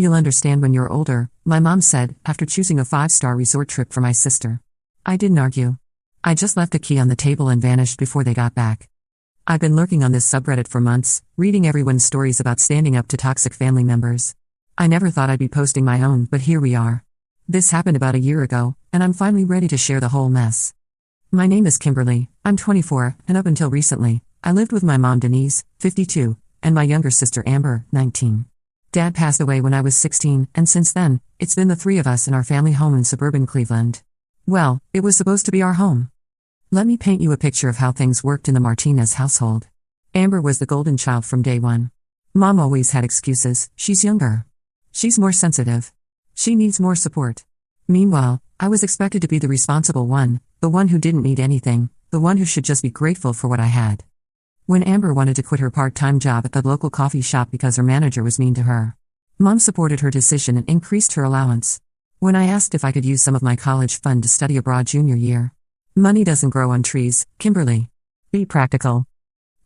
You'll understand when you're older, my mom said, after choosing a 5-star resort trip for my sister. I didn't argue. I just left the key on the table and vanished before they got back. I've been lurking on this subreddit for months, reading everyone's stories about standing up to toxic family members. I never thought I'd be posting my own, but here we are. This happened about a year ago, and I'm finally ready to share the whole mess. My name is Kimberly, I'm 24, and up until recently, I lived with my mom Denise, 52, and my younger sister Amber, 19. Dad passed away when I was 16, and since then, it's been the three of us in our family home in suburban Cleveland. Well, it was supposed to be our home. Let me paint you a picture of how things worked in the Martinez household. Amber was the golden child from day one. Mom always had excuses. She's younger. She's more sensitive. She needs more support. Meanwhile, I was expected to be the responsible one, the one who didn't need anything, the one who should just be grateful for what I had. When Amber wanted to quit her part-time job at the local coffee shop because her manager was mean to her, Mom supported her decision and increased her allowance. When I asked if I could use some of my college fund to study abroad junior year, money doesn't grow on trees, Kimberly. Be practical.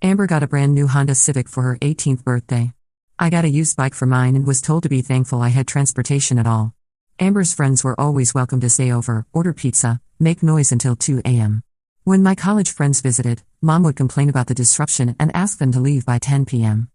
Amber got a brand new Honda Civic for her 18th birthday. I got a used bike for mine and was told to be thankful I had transportation at all. Amber's friends were always welcome to stay over, order pizza, make noise until 2 a.m. When my college friends visited, Mom would complain about the disruption and ask them to leave by 10 p.m.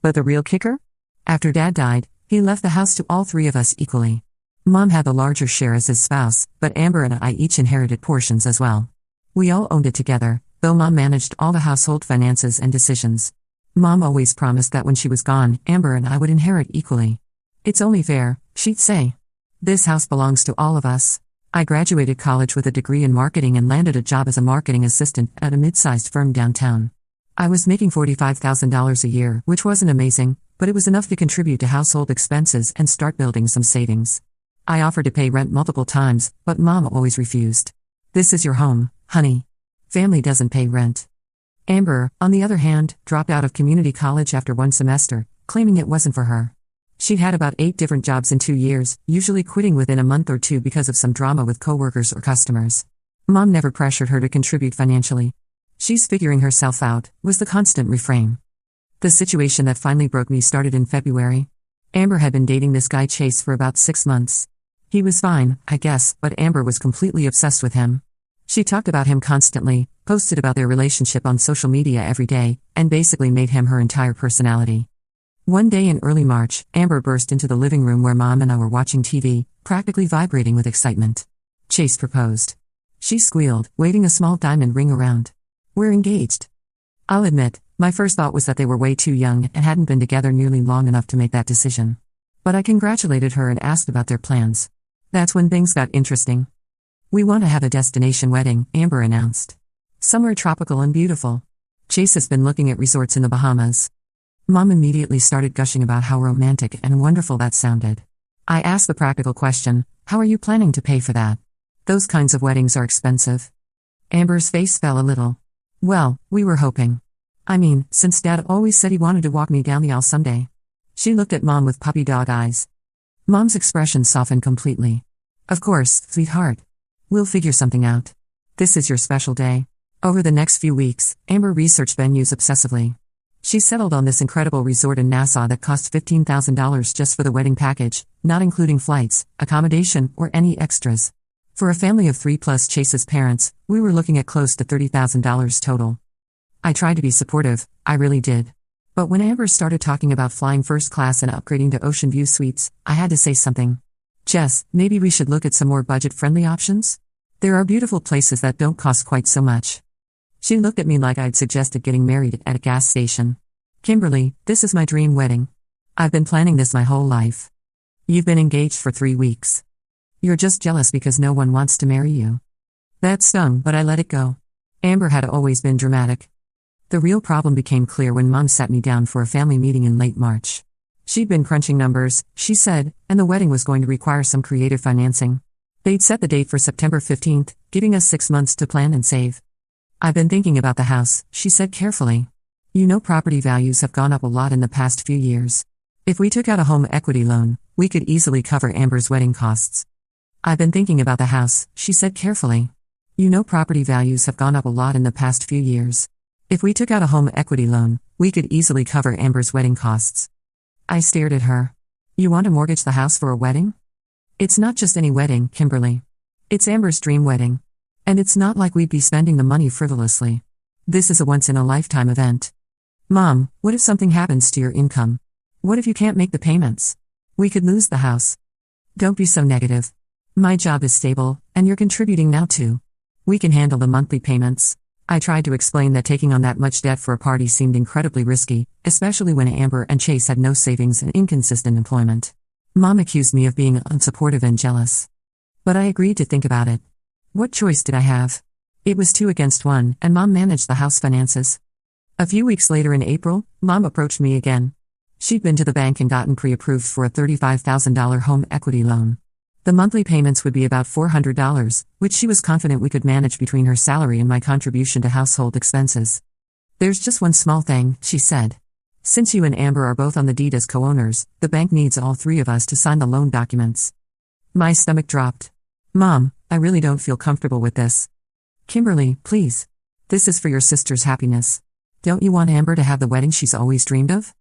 But the real kicker? After Dad died, he left the house to all three of us equally. Mom had the larger share as his spouse, but Amber and I each inherited portions as well. We all owned it together, though Mom managed all the household finances and decisions. Mom always promised that when she was gone, Amber and I would inherit equally. It's only fair, she'd say. This house belongs to all of us. I graduated college with a degree in marketing and landed a job as a marketing assistant at a mid-sized firm downtown. I was making $45,000 a year, which wasn't amazing, but it was enough to contribute to household expenses and start building some savings. I offered to pay rent multiple times, but Mom always refused. This is your home, honey. Family doesn't pay rent. Amber, on the other hand, dropped out of community college after one semester, claiming it wasn't for her. She'd had about 8 different jobs in 2 years, usually quitting within a month or two because of some drama with coworkers or customers. Mom never pressured her to contribute financially. She's figuring herself out, was the constant refrain. The situation that finally broke me started in February. Amber had been dating this guy Chase for about 6 months. He was fine, I guess, but Amber was completely obsessed with him. She talked about him constantly, posted about their relationship on social media every day, and basically made him her entire personality. One day in early March, Amber burst into the living room where Mom and I were watching TV, practically vibrating with excitement. Chase proposed. She squealed, waving a small diamond ring around. We're engaged. I'll admit, my first thought was that they were way too young and hadn't been together nearly long enough to make that decision. But I congratulated her and asked about their plans. That's when things got interesting. We want to have a destination wedding, Amber announced. Somewhere tropical and beautiful. Chase has been looking at resorts in the Bahamas. Mom immediately started gushing about how romantic and wonderful that sounded. I asked the practical question, how are you planning to pay for that? Those kinds of weddings are expensive. Amber's face fell a little. Well, we were hoping. I mean, since Dad always said he wanted to walk me down the aisle someday. She looked at Mom with puppy dog eyes. Mom's expression softened completely. Of course, sweetheart. We'll figure something out. This is your special day. Over the next few weeks, Amber researched venues obsessively. She settled on this incredible resort in Nassau that cost $15,000 just for the wedding package, not including flights, accommodation, or any extras. For a family of 3 plus Chase's parents, we were looking at close to $30,000 total. I tried to be supportive, I really did. But when Amber started talking about flying first class and upgrading to Ocean View suites, I had to say something. Jess, maybe we should look at some more budget-friendly options? There are beautiful places that don't cost quite so much. She looked at me like I'd suggested getting married at a gas station. Kimberly, this is my dream wedding. I've been planning this my whole life. You've been engaged for 3 weeks. You're just jealous because no one wants to marry you. That stung, but I let it go. Amber had always been dramatic. The real problem became clear when Mom sat me down for a family meeting in late March. She'd been crunching numbers, she said, and the wedding was going to require some creative financing. They'd set the date for September 15th, giving us 6 months to plan and save. I've been thinking about the house, she said carefully. You know property values have gone up a lot in the past few years. If we took out a home equity loan, we could easily cover Amber's wedding costs. I've been thinking about the house, she said carefully. You know property values have gone up a lot in the past few years. If we took out a home equity loan, we could easily cover Amber's wedding costs. I stared at her. You want to mortgage the house for a wedding? It's not just any wedding, Kimberly. It's Amber's dream wedding. And it's not like we'd be spending the money frivolously. This is a once-in-a-lifetime event. Mom, what if something happens to your income? What if you can't make the payments? We could lose the house. Don't be so negative. My job is stable, and you're contributing now too. We can handle the monthly payments. I tried to explain that taking on that much debt for a party seemed incredibly risky, especially when Amber and Chase had no savings and inconsistent employment. Mom accused me of being unsupportive and jealous. But I agreed to think about it. What choice did I have? It was 2 against 1, and Mom managed the house finances. A few weeks later in April, Mom approached me again. She'd been to the bank and gotten pre-approved for a $35,000 home equity loan. The monthly payments would be about $400, which she was confident we could manage between her salary and my contribution to household expenses. There's just one small thing, she said. Since you and Amber are both on the deed as co-owners, the bank needs all 3 of us to sign the loan documents. My stomach dropped. Mom, I really don't feel comfortable with this. Kimberly, please. This is for your sister's happiness. Don't you want Amber to have the wedding she's always dreamed of?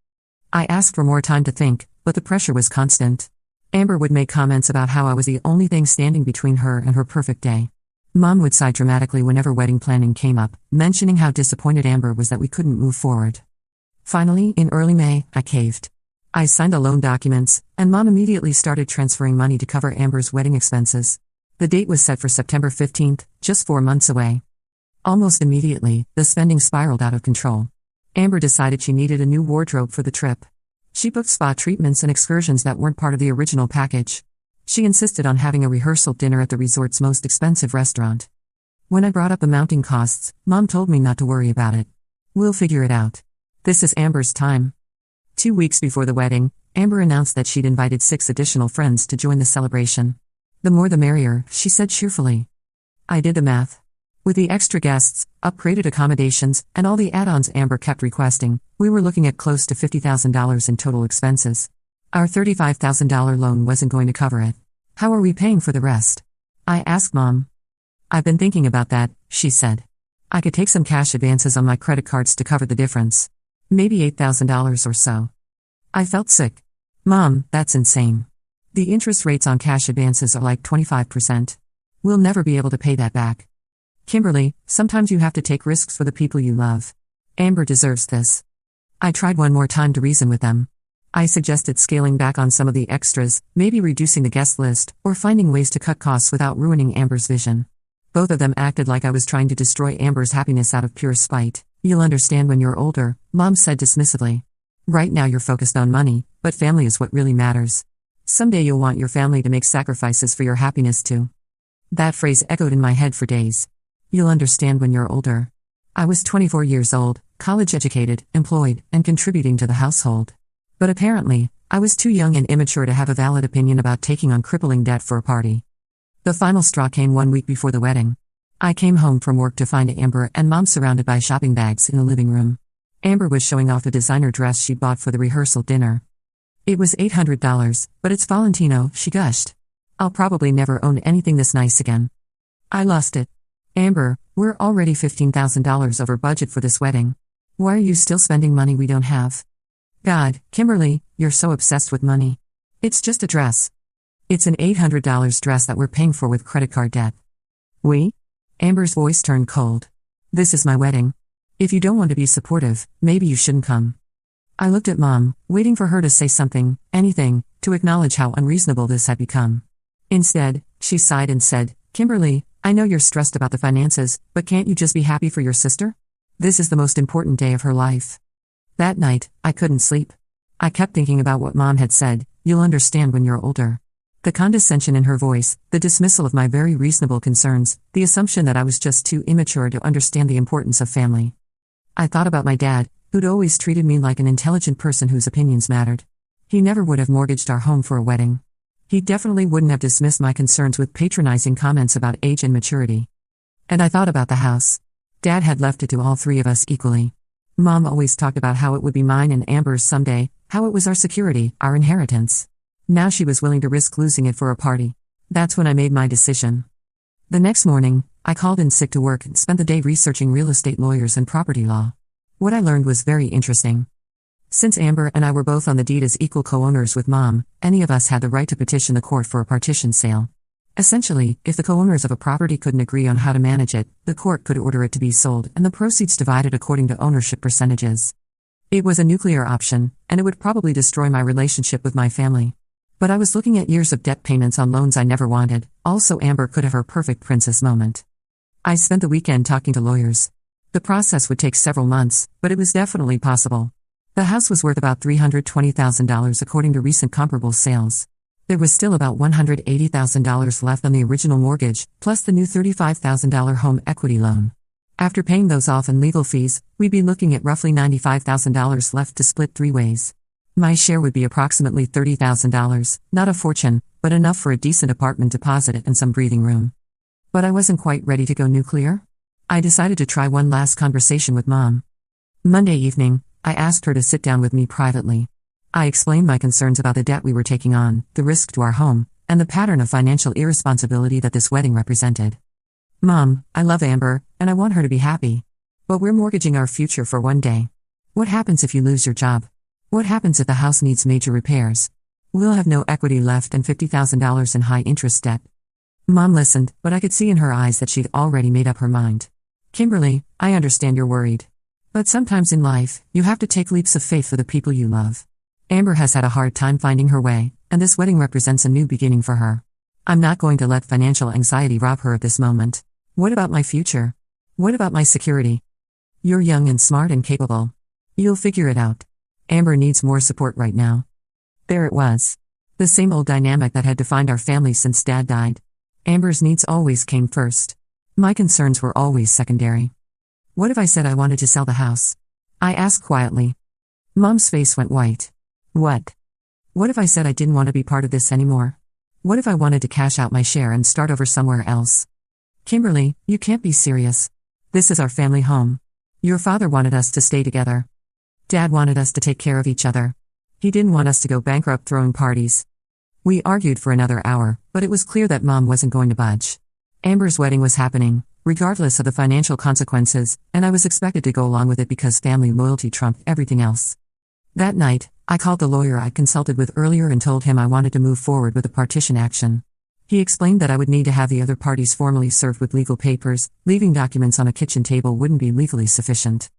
I asked for more time to think, but the pressure was constant. Amber would make comments about how I was the only thing standing between her and her perfect day. Mom would sigh dramatically whenever wedding planning came up, mentioning how disappointed Amber was that we couldn't move forward. Finally, in early May, I caved. I signed the loan documents, and Mom immediately started transferring money to cover Amber's wedding expenses. The date was set for September 15th, just 4 months away. Almost immediately, the spending spiraled out of control. Amber decided she needed a new wardrobe for the trip. She booked spa treatments and excursions that weren't part of the original package. She insisted on having a rehearsal dinner at the resort's most expensive restaurant. When I brought up the mounting costs, Mom told me not to worry about it. We'll figure it out. This is Amber's time. 2 weeks before the wedding, Amber announced that she'd invited 6 additional friends to join the celebration. The more the merrier, she said cheerfully. I did the math. With the extra guests, upgraded accommodations, and all the add-ons Amber kept requesting, we were looking at close to $50,000 in total expenses. Our $35,000 loan wasn't going to cover it. How are we paying for the rest? I asked Mom. I've been thinking about that, she said. I could take some cash advances on my credit cards to cover the difference. Maybe $8,000 or so. I felt sick. Mom, that's insane. The interest rates on cash advances are like 25%. We'll never be able to pay that back. Kimberly, sometimes you have to take risks for the people you love. Amber deserves this. I tried one more time to reason with them. I suggested scaling back on some of the extras, maybe reducing the guest list, or finding ways to cut costs without ruining Amber's vision. Both of them acted like I was trying to destroy Amber's happiness out of pure spite. You'll understand when you're older, Mom said dismissively. Right now you're focused on money, but family is what really matters. Someday you'll want your family to make sacrifices for your happiness too. That phrase echoed in my head for days. You'll understand when you're older. I was 24 years old, college-educated, employed, and contributing to the household. But apparently, I was too young and immature to have a valid opinion about taking on crippling debt for a party. The final straw came 1 week before the wedding. I came home from work to find Amber and Mom surrounded by shopping bags in the living room. Amber was showing off a designer dress she'd bought for the rehearsal dinner. It was $800, but it's Valentino, she gushed. I'll probably never own anything this nice again. I lost it. Amber, we're already $15,000 over budget for this wedding. Why are you still spending money we don't have? God, Kimberly, you're so obsessed with money. It's just a dress. It's an $800 dress that we're paying for with credit card debt. We? Amber's voice turned cold. This is my wedding. If you don't want to be supportive, maybe you shouldn't come. I looked at Mom, waiting for her to say something, anything, to acknowledge how unreasonable this had become. Instead, she sighed and said, Kimberly, I know you're stressed about the finances, but can't you just be happy for your sister? This is the most important day of her life. That night, I couldn't sleep. I kept thinking about what Mom had said, you'll understand when you're older. The condescension in her voice, the dismissal of my very reasonable concerns, the assumption that I was just too immature to understand the importance of family. I thought about my dad, who'd always treated me like an intelligent person whose opinions mattered. He never would have mortgaged our home for a wedding. He definitely wouldn't have dismissed my concerns with patronizing comments about age and maturity. And I thought about the house. Dad had left it to all 3 of us equally. Mom always talked about how it would be mine and Amber's someday, how it was our security, our inheritance. Now she was willing to risk losing it for a party. That's when I made my decision. The next morning, I called in sick to work and spent the day researching real estate lawyers and property law. What I learned was very interesting. Since Amber and I were both on the deed as equal co-owners with Mom, any of us had the right to petition the court for a partition sale. Essentially, if the co-owners of a property couldn't agree on how to manage it, the court could order it to be sold and the proceeds divided according to ownership percentages. It was a nuclear option, and it would probably destroy my relationship with my family. But I was looking at years of debt payments on loans I never wanted. Also, Amber could have her perfect princess moment. I spent the weekend talking to lawyers. The process would take several months, but it was definitely possible. The house was worth about $320,000 according to recent comparable sales. There was still about $180,000 left on the original mortgage, plus the new $35,000 home equity loan. After paying those off and legal fees, we'd be looking at roughly $95,000 left to split 3 ways. My share would be approximately $30,000, not a fortune, but enough for a decent apartment deposit and some breathing room. But I wasn't quite ready to go nuclear. I decided to try one last conversation with Mom. Monday evening, I asked her to sit down with me privately. I explained my concerns about the debt we were taking on, the risk to our home, and the pattern of financial irresponsibility that this wedding represented. Mom, I love Amber, and I want her to be happy. But we're mortgaging our future for one day. What happens if you lose your job? What happens if the house needs major repairs? We'll have no equity left and $50,000 in high-interest debt. Mom listened, but I could see in her eyes that she'd already made up her mind. Kimberly, I understand you're worried. But sometimes in life, you have to take leaps of faith for the people you love. Amber has had a hard time finding her way, and this wedding represents a new beginning for her. I'm not going to let financial anxiety rob her of this moment. What about my future? What about my security? You're young and smart and capable. You'll figure it out. Amber needs more support right now. There it was. The same old dynamic that had defined our family since Dad died. Amber's needs always came first. My concerns were always secondary. What if I said I wanted to sell the house? I asked quietly. Mom's face went white. What? What if I said I didn't want to be part of this anymore? What if I wanted to cash out my share and start over somewhere else? Kimberly, you can't be serious. This is our family home. Your father wanted us to stay together. Dad wanted us to take care of each other. He didn't want us to go bankrupt throwing parties. We argued for another hour, but it was clear that Mom wasn't going to budge. Amber's wedding was happening, regardless of the financial consequences, and I was expected to go along with it because family loyalty trumped everything else. That night, I called the lawyer I'd consulted with earlier and told him I wanted to move forward with a partition action. He explained that I would need to have the other parties formally served with legal papers. Leaving documents on a kitchen table wouldn't be legally sufficient.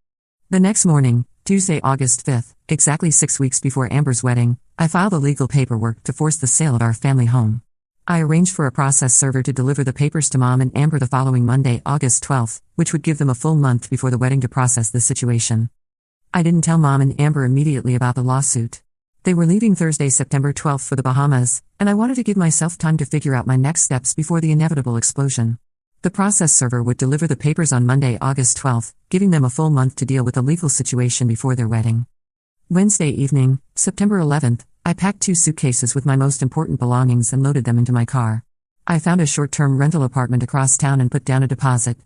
The next morning, Tuesday, August 5th, exactly 6 weeks before Amber's wedding, I filed the legal paperwork to force the sale of our family home. I arranged for a process server to deliver the papers to Mom and Amber the following Monday, August 12th, which would give them a full month before the wedding to process the situation. I didn't tell Mom and Amber immediately about the lawsuit. They were leaving Thursday, September 12th for the Bahamas, and I wanted to give myself time to figure out my next steps before the inevitable explosion. The process server would deliver the papers on Monday, August 12th, giving them a full month to deal with the legal situation before their wedding. Wednesday evening, September 11th, I packed 2 suitcases with my most important belongings and loaded them into my car. I found a short-term rental apartment across town and put down a deposit.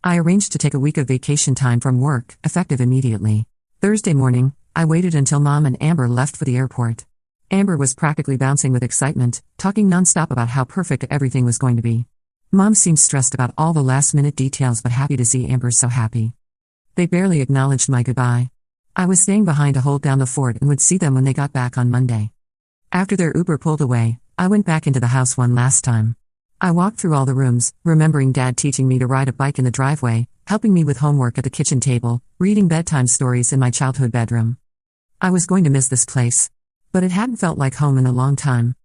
I arranged to take a week of vacation time from work, effective immediately. Thursday morning, I waited until Mom and Amber left for the airport. Amber was practically bouncing with excitement, talking nonstop about how perfect everything was going to be. Mom seemed stressed about all the last-minute details but happy to see Amber so happy. They barely acknowledged my goodbye. I was staying behind to hold down the fort and would see them when they got back on Monday. After their Uber pulled away, I went back into the house one last time. I walked through all the rooms, remembering Dad teaching me to ride a bike in the driveway, helping me with homework at the kitchen table, reading bedtime stories in my childhood bedroom. I was going to miss this place. But it hadn't felt like home in a long time.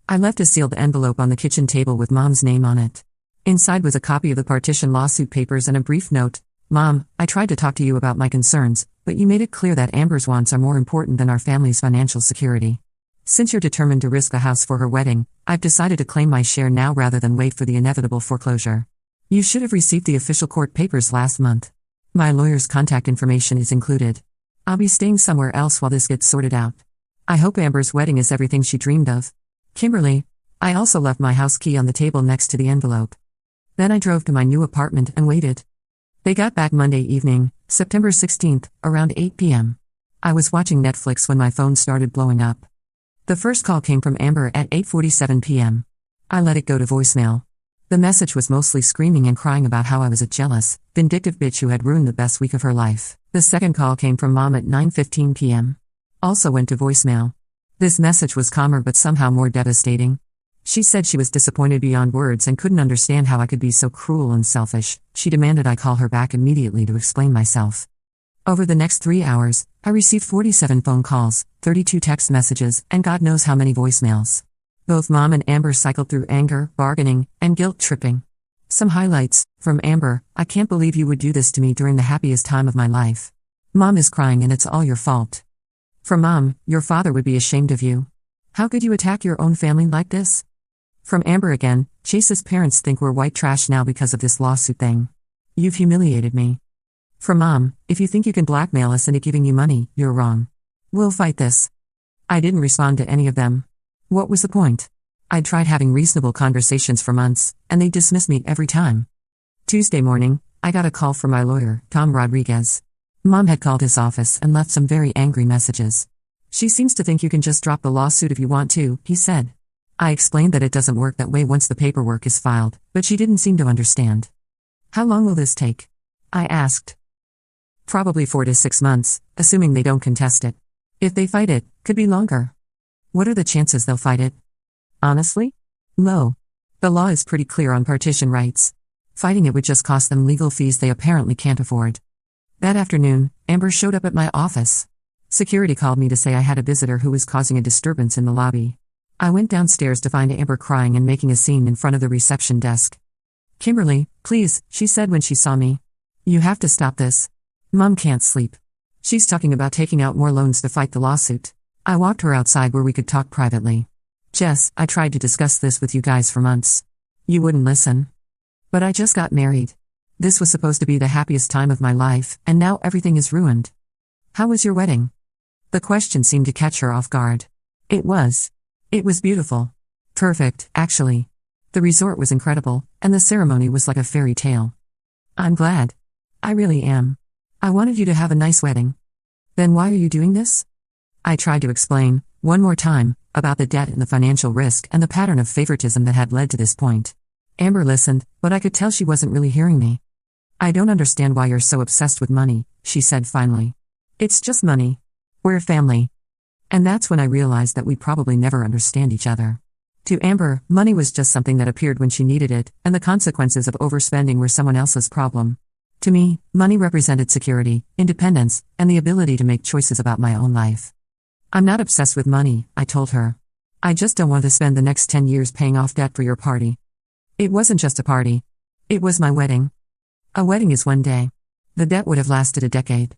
I left a sealed envelope on the kitchen table with Mom's name on it. Inside was a copy of the partition lawsuit papers and a brief note. Mom, I tried to talk to you about my concerns, but you made it clear that Amber's wants are more important than our family's financial security. Since you're determined to risk the house for her wedding, I've decided to claim my share now rather than wait for the inevitable foreclosure. You should have received the official court papers last month. My lawyer's contact information is included. I'll be staying somewhere else while this gets sorted out. I hope Amber's wedding is everything she dreamed of. Kimberly. I also left my house key on the table next to the envelope. Then I drove to my new apartment and waited. They got back Monday evening, September 16th, around 8 p.m. I was watching Netflix when my phone started blowing up. The first call came from Amber at 8:47 p.m. I let it go to voicemail. The message was mostly screaming and crying about how I was a jealous, vindictive bitch who had ruined the best week of her life. The second call came from Mom at 9:15 p.m. Also went to voicemail. This message was calmer but somehow more devastating. She said she was disappointed beyond words and couldn't understand how I could be so cruel and selfish. She demanded I call her back immediately to explain myself. Over the next 3 hours, I received 47 phone calls, 32 text messages, and God knows how many voicemails. Both Mom and Amber cycled through anger, bargaining, and guilt-tripping. Some highlights. From Amber: I can't believe you would do this to me during the happiest time of my life. Mom is crying and it's all your fault. From Mom: your father would be ashamed of you. How could you attack your own family like this? From Amber again: Chase's parents think we're white trash now because of this lawsuit thing. You've humiliated me. From Mom: if you think you can blackmail us into giving you money, you're wrong. We'll fight this. I didn't respond to any of them. What was the point? I'd tried having reasonable conversations for months, and they dismissed me every time. Tuesday morning, I got a call from my lawyer, Tom Rodriguez. Mom had called his office and left some very angry messages. She seems to think you can just drop the lawsuit if you want to, he said. I explained that it doesn't work that way once the paperwork is filed, but she didn't seem to understand. How long will this take? I asked. Probably 4 to 6 months, assuming they don't contest it. If they fight it, could be longer. What are the chances they'll fight it? Honestly? Low. The law is pretty clear on partition rights. Fighting it would just cost them legal fees they apparently can't afford. That afternoon, Amber showed up at my office. Security called me to say I had a visitor who was causing a disturbance in the lobby. I went downstairs to find Amber crying and making a scene in front of the reception desk. Kimberly, please, she said when she saw me. You have to stop this. Mom can't sleep. She's talking about taking out more loans to fight the lawsuit. I walked her outside where we could talk privately. Jess, I tried to discuss this with you guys for months. You wouldn't listen. But I just got married. This was supposed to be the happiest time of my life, and now everything is ruined. How was your wedding? The question seemed to catch her off guard. It was. It was beautiful. Perfect, actually. The resort was incredible, and the ceremony was like a fairy tale. I'm glad. I really am. I wanted you to have a nice wedding. Then why are you doing this? I tried to explain, one more time, about the debt and the financial risk and the pattern of favoritism that had led to this point. Amber listened, but I could tell she wasn't really hearing me. I don't understand why you're so obsessed with money, she said finally. It's just money. We're family. And that's when I realized that we probably never understand each other. To Amber, money was just something that appeared when she needed it, and the consequences of overspending were someone else's problem. To me, money represented security, independence, and the ability to make choices about my own life. I'm not obsessed with money, I told her. I just don't want to spend the next 10 years paying off debt for your party. It wasn't just a party. It was my wedding. A wedding is one day. The debt would have lasted a decade.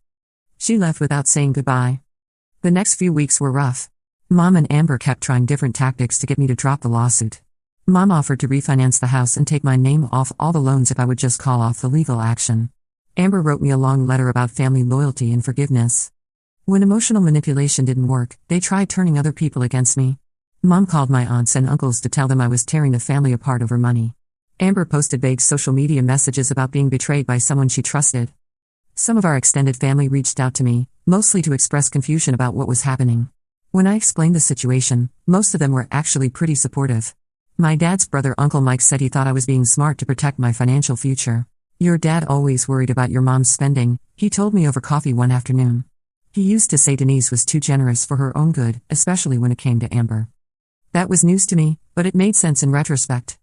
She left without saying goodbye. The next few weeks were rough. Mom and Amber kept trying different tactics to get me to drop the lawsuit. Mom offered to refinance the house and take my name off all the loans if I would just call off the legal action. Amber wrote me a long letter about family loyalty and forgiveness. When emotional manipulation didn't work, they tried turning other people against me. Mom called my aunts and uncles to tell them I was tearing the family apart over money. Amber posted vague social media messages about being betrayed by someone she trusted. Some of our extended family reached out to me, mostly to express confusion about what was happening. When I explained the situation, most of them were actually pretty supportive. My dad's brother Uncle Mike said he thought I was being smart to protect my financial future. Your dad always worried about your mom's spending, he told me over coffee one afternoon. He used to say Denise was too generous for her own good, especially when it came to Amber. That was news to me, but it made sense in retrospect.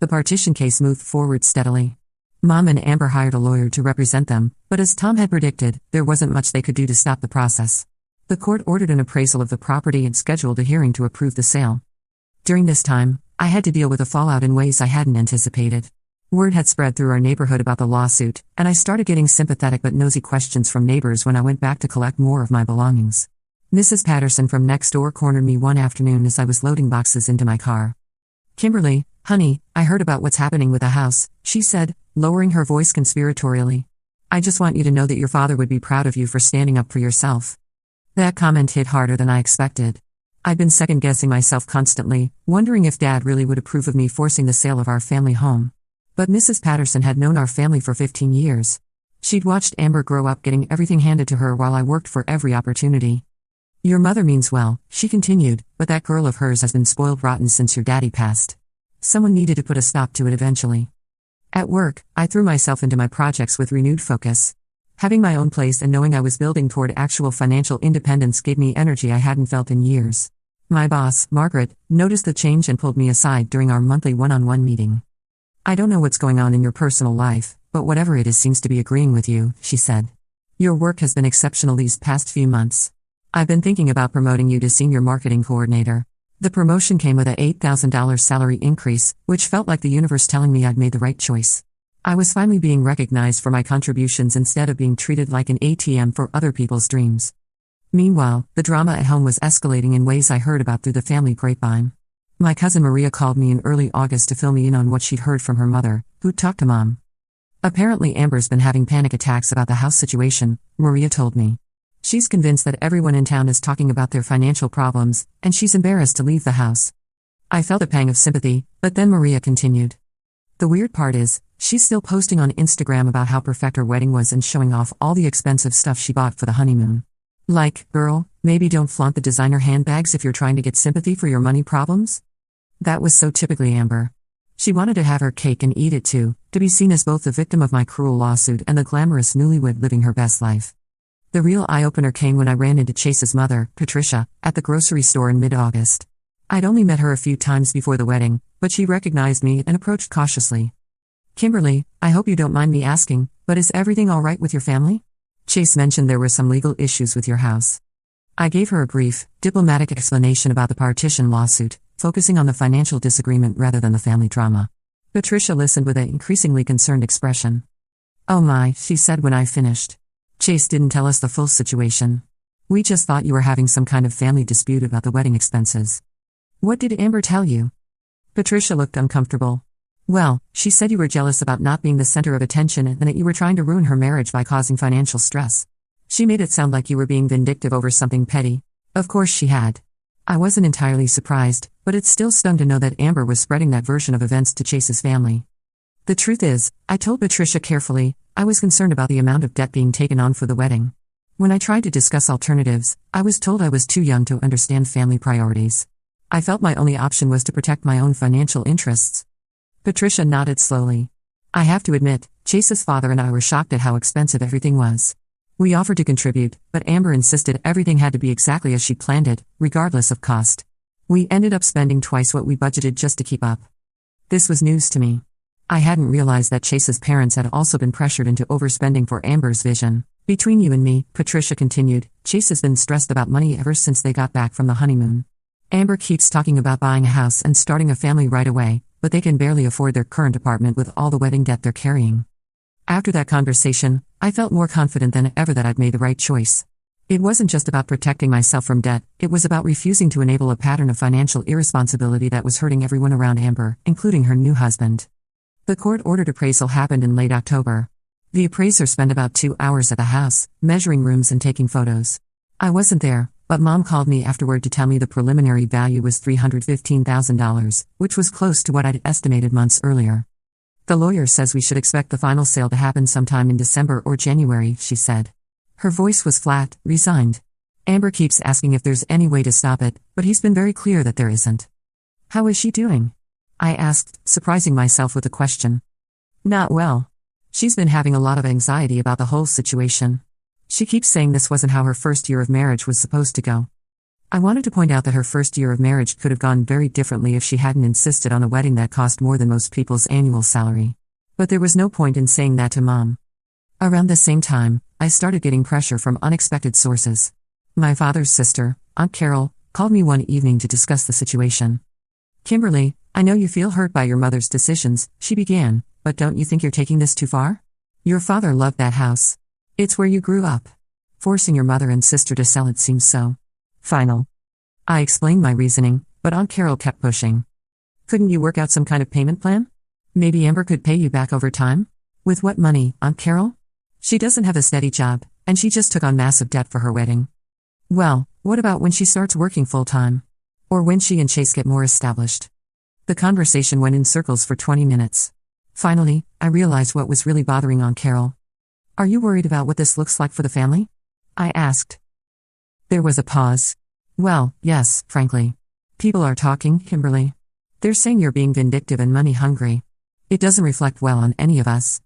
The partition case moved forward steadily. Mom and Amber hired a lawyer to represent them, but as Tom had predicted, there wasn't much they could do to stop the process. The court ordered an appraisal of the property and scheduled a hearing to approve the sale. During this time, I had to deal with the fallout in ways I hadn't anticipated. Word had spread through our neighborhood about the lawsuit, and I started getting sympathetic but nosy questions from neighbors when I went back to collect more of my belongings. Mrs. Patterson from next door cornered me one afternoon as I was loading boxes into my car. Kimberly, honey, I heard about what's happening with the house, she said, lowering her voice conspiratorially. I just want you to know that your father would be proud of you for standing up for yourself. That comment hit harder than I expected. I'd been second-guessing myself constantly, wondering if Dad really would approve of me forcing the sale of our family home. But Mrs. Patterson had known our family for 15 years. She'd watched Amber grow up getting everything handed to her while I worked for every opportunity. Your mother means well, she continued, but that girl of hers has been spoiled rotten since your daddy passed. Someone needed to put a stop to it eventually. At work, I threw myself into my projects with renewed focus. Having my own place and knowing I was building toward actual financial independence gave me energy I hadn't felt in years. My boss, Margaret, noticed the change and pulled me aside during our monthly one-on-one meeting. "I don't know what's going on in your personal life, but whatever it is seems to be agreeing with you," she said. "Your work has been exceptional these past few months. I've been thinking about promoting you to Senior Marketing Coordinator." The promotion came with a $8,000 salary increase, which felt like the universe telling me I'd made the right choice. I was finally being recognized for my contributions instead of being treated like an ATM for other people's dreams. Meanwhile, the drama at home was escalating in ways I heard about through the family grapevine. My cousin Maria called me in early August to fill me in on what she'd heard from her mother, who'd talked to Mom. "Apparently Amber's been having panic attacks about the house situation," Maria told me. "She's convinced that everyone in town is talking about their financial problems, and she's embarrassed to leave the house." I felt a pang of sympathy, but then Maria continued. "The weird part is, she's still posting on Instagram about how perfect her wedding was and showing off all the expensive stuff she bought for the honeymoon. Like, girl, maybe don't flaunt the designer handbags if you're trying to get sympathy for your money problems?" That was so typically Amber. She wanted to have her cake and eat it too, to be seen as both the victim of my cruel lawsuit and the glamorous newlywed living her best life. The real eye-opener came when I ran into Chase's mother, Patricia, at the grocery store in mid-August. I'd only met her a few times before the wedding, but she recognized me and approached cautiously. "Kimberly, I hope you don't mind me asking, but is everything all right with your family? Chase mentioned there were some legal issues with your house." I gave her a brief, diplomatic explanation about the partition lawsuit, focusing on the financial disagreement rather than the family drama. Patricia listened with an increasingly concerned expression. "Oh my," she said when I finished. "Chase didn't tell us the full situation. We just thought you were having some kind of family dispute about the wedding expenses." "What did Amber tell you?" Patricia looked uncomfortable. "Well, she said you were jealous about not being the center of attention and that you were trying to ruin her marriage by causing financial stress. She made it sound like you were being vindictive over something petty." Of course she had. I wasn't entirely surprised, but it still stung to know that Amber was spreading that version of events to Chase's family. "The truth is," I told Patricia carefully, "I was concerned about the amount of debt being taken on for the wedding. When I tried to discuss alternatives, I was told I was too young to understand family priorities. I felt my only option was to protect my own financial interests." Patricia nodded slowly. "I have to admit, Chase's father and I were shocked at how expensive everything was. We offered to contribute, but Amber insisted everything had to be exactly as she planned it, regardless of cost. We ended up spending twice what we budgeted just to keep up." This was news to me. I hadn't realized that Chase's parents had also been pressured into overspending for Amber's vision. "Between you and me," Patricia continued, "Chase has been stressed about money ever since they got back from the honeymoon. Amber keeps talking about buying a house and starting a family right away, but they can barely afford their current apartment with all the wedding debt they're carrying." After that conversation, I felt more confident than ever that I'd made the right choice. It wasn't just about protecting myself from debt, it was about refusing to enable a pattern of financial irresponsibility that was hurting everyone around Amber, including her new husband. The court-ordered appraisal happened in late October. The appraiser spent about 2 hours at the house, measuring rooms and taking photos. I wasn't there, but Mom called me afterward to tell me the preliminary value was $315,000, which was close to what I'd estimated months earlier. "The lawyer says we should expect the final sale to happen sometime in December or January," she said. Her voice was flat, resigned. "Amber keeps asking if there's any way to stop it, but he's been very clear that there isn't." "How is she doing?" I asked, surprising myself with the question. "Not well. She's been having a lot of anxiety about the whole situation. She keeps saying this wasn't how her first year of marriage was supposed to go." I wanted to point out that her first year of marriage could have gone very differently if she hadn't insisted on a wedding that cost more than most people's annual salary. But there was no point in saying that to Mom. Around the same time, I started getting pressure from unexpected sources. My father's sister, Aunt Carol, called me one evening to discuss the situation. "Kimberly, I know you feel hurt by your mother's decisions," she began, "but don't you think you're taking this too far? Your father loved that house. It's where you grew up. Forcing your mother and sister to sell it seems so final." I explained my reasoning, but Aunt Carol kept pushing. "Couldn't you work out some kind of payment plan? Maybe Amber could pay you back over time?" "With what money, Aunt Carol? She doesn't have a steady job, and she just took on massive debt for her wedding." "Well, what about when she starts working full-time? Or when she and Chase get more established?" The conversation went in circles for 20 minutes. Finally, I realized what was really bothering Aunt Carol. "Are you worried about what this looks like for the family?" I asked. There was a pause. "Well, yes, frankly. People are talking, Kimberly. They're saying you're being vindictive and money-hungry. It doesn't reflect well on any of us."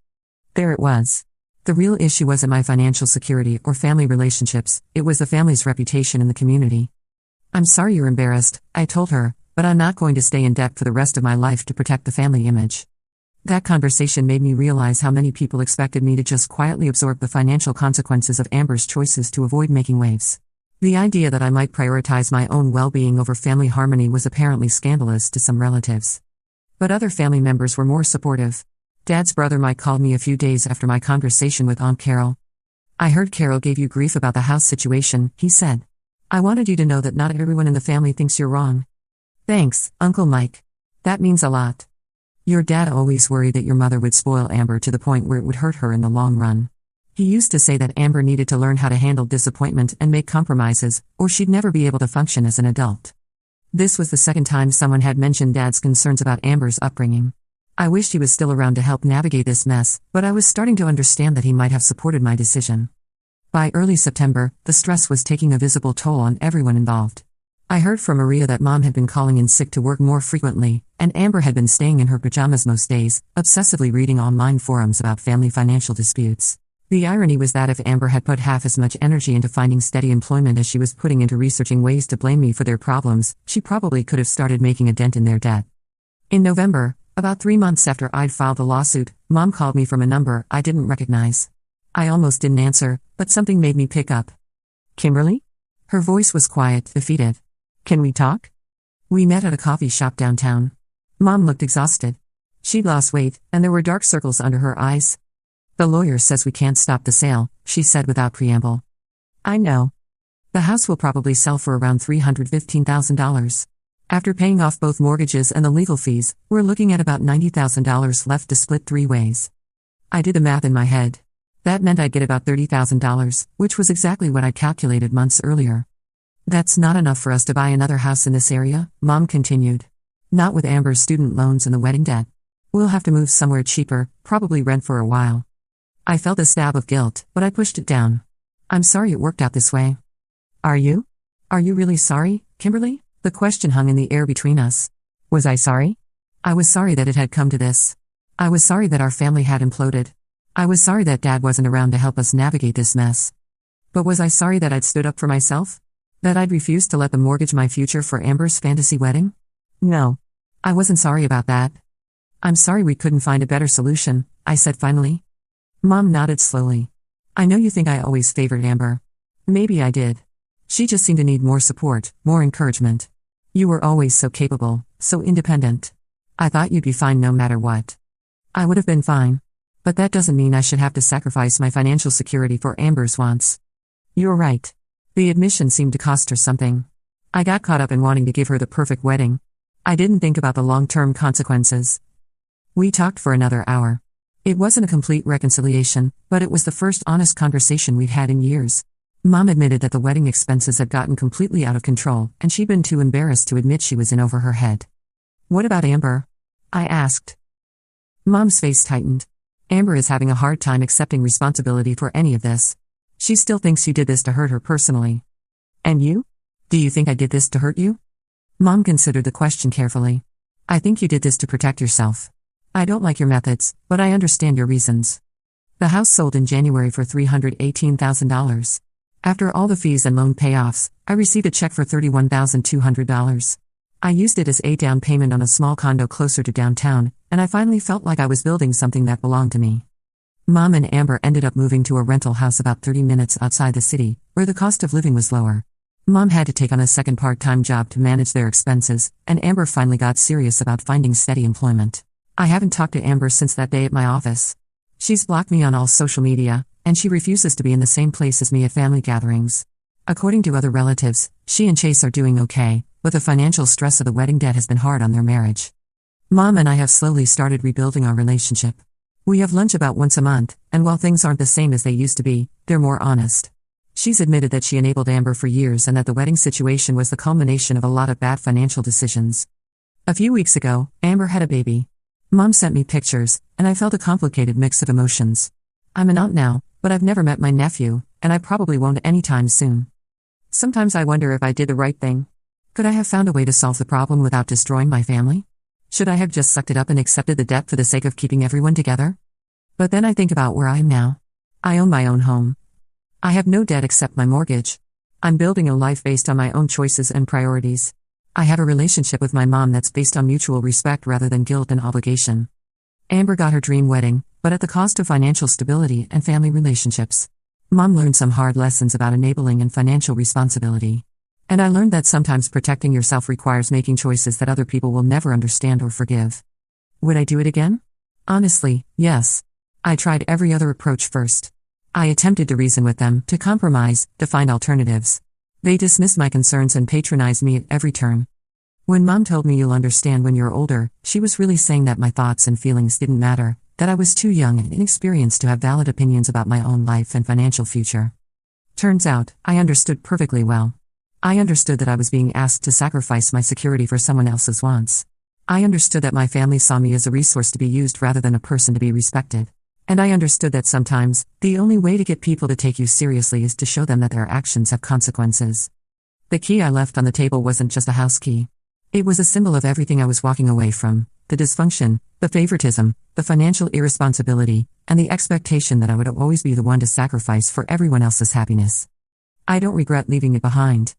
There it was. The real issue wasn't my financial security or family relationships, it was the family's reputation in the community. I'm sorry you're embarrassed, I told her, but I'm not going to stay in debt for the rest of my life to protect the family image. That conversation made me realize how many people expected me to just quietly absorb the financial consequences of Amber's choices to avoid making waves. The idea that I might prioritize my own well-being over family harmony was apparently scandalous to some relatives. But other family members were more supportive. Dad's brother Mike called me a few days after my conversation with Aunt Carol. I heard Carol gave you grief about the house situation, he said. I wanted you to know that not everyone in the family thinks you're wrong. Thanks, Uncle Mike. That means a lot. Your dad always worried that your mother would spoil Amber to the point where it would hurt her in the long run. He used to say that Amber needed to learn how to handle disappointment and make compromises, or she'd never be able to function as an adult. This was the second time someone had mentioned Dad's concerns about Amber's upbringing. I wished he was still around to help navigate this mess, but I was starting to understand that he might have supported my decision. By early September, the stress was taking a visible toll on everyone involved. I heard from Maria that Mom had been calling in sick to work more frequently, and Amber had been staying in her pajamas most days, obsessively reading online forums about family financial disputes. The irony was that if Amber had put half as much energy into finding steady employment as she was putting into researching ways to blame me for their problems, she probably could have started making a dent in their debt. In November, about 3 months after I'd filed the lawsuit, Mom called me from a number I didn't recognize. I almost didn't answer, but something made me pick up. Kimberly? Her voice was quiet, defeated. Can we talk? We met at a coffee shop downtown. Mom looked exhausted. She'd lost weight, and there were dark circles under her eyes. The lawyer says we can't stop the sale, she said without preamble. I know. The house will probably sell for around $315,000. After paying off both mortgages and the legal fees, we're looking at about $90,000 left to split 3 ways. I did the math in my head. That meant I'd get about $30,000, which was exactly what I calculated months earlier. That's not enough for us to buy another house in this area, Mom continued. Not with Amber's student loans and the wedding debt. We'll have to move somewhere cheaper, probably rent for a while. I felt a stab of guilt, but I pushed it down. I'm sorry it worked out this way. Are you? Are you really sorry, Kimberly? The question hung in the air between us. Was I sorry? I was sorry that it had come to this. I was sorry that our family had imploded. I was sorry that Dad wasn't around to help us navigate this mess. But was I sorry that I'd stood up for myself? That I'd refused to let them mortgage my future for Amber's fantasy wedding? No. I wasn't sorry about that. I'm sorry we couldn't find a better solution, I said finally. Mom nodded slowly. I know you think I always favored Amber. Maybe I did. She just seemed to need more support, more encouragement. You were always so capable, so independent. I thought you'd be fine no matter what. I would have been fine. But that doesn't mean I should have to sacrifice my financial security for Amber's wants. You're right. The admission seemed to cost her something. I got caught up in wanting to give her the perfect wedding. I didn't think about the long-term consequences. We talked for another hour. It wasn't a complete reconciliation, but it was the first honest conversation we'd had in years. Mom admitted that the wedding expenses had gotten completely out of control, and she'd been too embarrassed to admit she was in over her head. What about Amber? I asked. Mom's face tightened. Amber is having a hard time accepting responsibility for any of this. She still thinks you did this to hurt her personally. And you? Do you think I did this to hurt you? Mom considered the question carefully. I think you did this to protect yourself. I don't like your methods, but I understand your reasons. The house sold in January for $318,000. After all the fees and loan payoffs, I received a check for $31,200. I used it as a down payment on a small condo closer to downtown, and I finally felt like I was building something that belonged to me. Mom and Amber ended up moving to a rental house about 30 minutes outside the city, where the cost of living was lower. Mom had to take on a second part-time job to manage their expenses, and Amber finally got serious about finding steady employment. I haven't talked to Amber since that day at my office. She's blocked me on all social media, and she refuses to be in the same place as me at family gatherings. According to other relatives, she and Chase are doing okay, but the financial stress of the wedding debt has been hard on their marriage. Mom and I have slowly started rebuilding our relationship. We have lunch about once a month, and while things aren't the same as they used to be, they're more honest. She's admitted that she enabled Amber for years and that the wedding situation was the culmination of a lot of bad financial decisions. A few weeks ago, Amber had a baby. Mom sent me pictures, and I felt a complicated mix of emotions. I'm an aunt now, but I've never met my nephew, and I probably won't anytime soon. Sometimes I wonder if I did the right thing. Could I have found a way to solve the problem without destroying my family? Should I have just sucked it up and accepted the debt for the sake of keeping everyone together? But then I think about where I am now. I own my own home. I have no debt except my mortgage. I'm building a life based on my own choices and priorities. I have a relationship with my mom that's based on mutual respect rather than guilt and obligation. Amber got her dream wedding, but at the cost of financial stability and family relationships. Mom learned some hard lessons about enabling and financial responsibility. And I learned that sometimes protecting yourself requires making choices that other people will never understand or forgive. Would I do it again? Honestly, yes. I tried every other approach first. I attempted to reason with them, to compromise, to find alternatives. They dismissed my concerns and patronized me at every turn. When Mom told me you'll understand when you're older, she was really saying that my thoughts and feelings didn't matter, that I was too young and inexperienced to have valid opinions about my own life and financial future. Turns out, I understood perfectly well. I understood that I was being asked to sacrifice my security for someone else's wants. I understood that my family saw me as a resource to be used rather than a person to be respected. And I understood that sometimes, the only way to get people to take you seriously is to show them that their actions have consequences. The key I left on the table wasn't just a house key. It was a symbol of everything I was walking away from: the dysfunction, the favoritism, the financial irresponsibility, and the expectation that I would always be the one to sacrifice for everyone else's happiness. I don't regret leaving it behind.